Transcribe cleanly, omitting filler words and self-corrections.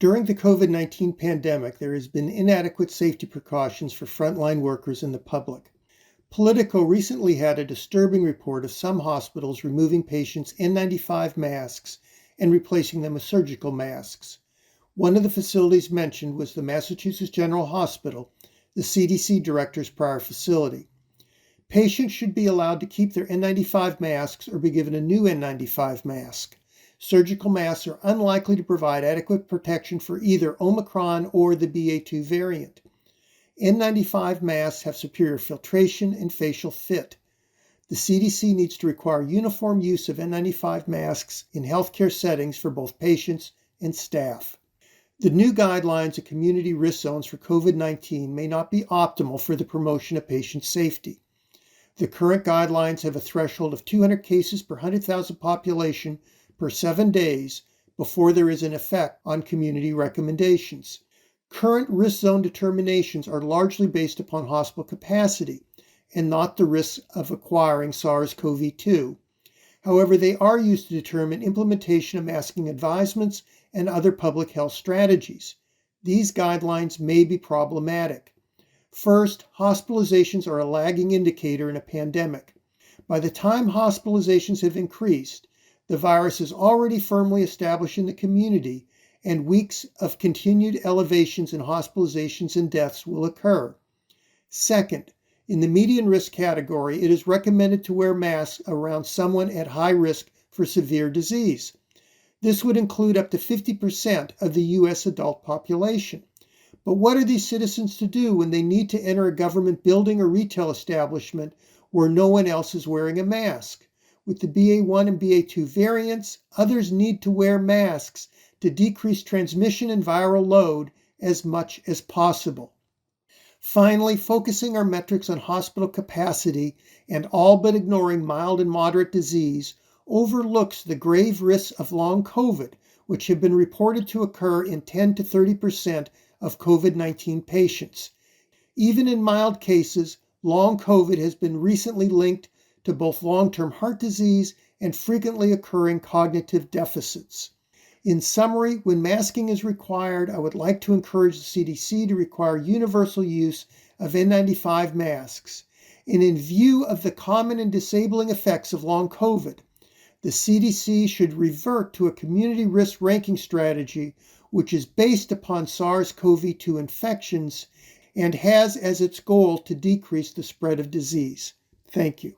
During the COVID-19 pandemic, there has been inadequate safety precautions for frontline workers and the public. Politico recently had a disturbing report of some hospitals removing patients' N95 masks and replacing them with surgical masks. One of the facilities mentioned was the Massachusetts General Hospital, the CDC Director's prior facility. Patients should be allowed to keep their N95 masks or be given a new N95 mask. Surgical masks are unlikely to provide adequate protection for either Omicron or the BA.2 variant. N95 masks have superior filtration and facial fit. The CDC needs to require uniform use of N95 masks in healthcare settings for both patients and staff. The new guidelines of community risk zones for COVID-19 may not be optimal for the promotion of patient safety. The current guidelines have a threshold of 200 cases per 100,000 population per 7 days before there is an effect on community recommendations. Current risk zone determinations are largely based upon hospital capacity and not the risk of acquiring SARS-CoV-2. However, they are used to determine implementation of masking advisements and other public health strategies. These guidelines may be problematic. First, hospitalizations are a lagging indicator in a pandemic. By the time hospitalizations have increased, the virus is already firmly established in the community, and weeks of continued elevations in hospitalizations and deaths will occur. Second, in the median risk category, it is recommended to wear masks around someone at high risk for severe disease. This would include up to 50% of the U.S. adult population. But what are these citizens to do when they need to enter a government building or retail establishment where no one else is wearing a mask? With the BA.1 and BA.2 variants, others need to wear masks to decrease transmission and viral load as much as possible. Finally, focusing our metrics on hospital capacity and all but ignoring mild and moderate disease overlooks the grave risks of long COVID, which have been reported to occur in 10 to 30% of COVID-19 patients. Even in mild cases, long COVID has been recently linked to both long-term heart disease and frequently occurring cognitive deficits. In summary, when masking is required, I would like to encourage the CDC to require universal use of N95 masks. And in view of the common and disabling effects of long COVID, the CDC should revert to a community risk ranking strategy which is based upon SARS-CoV-2 infections and has as its goal to decrease the spread of disease. Thank you.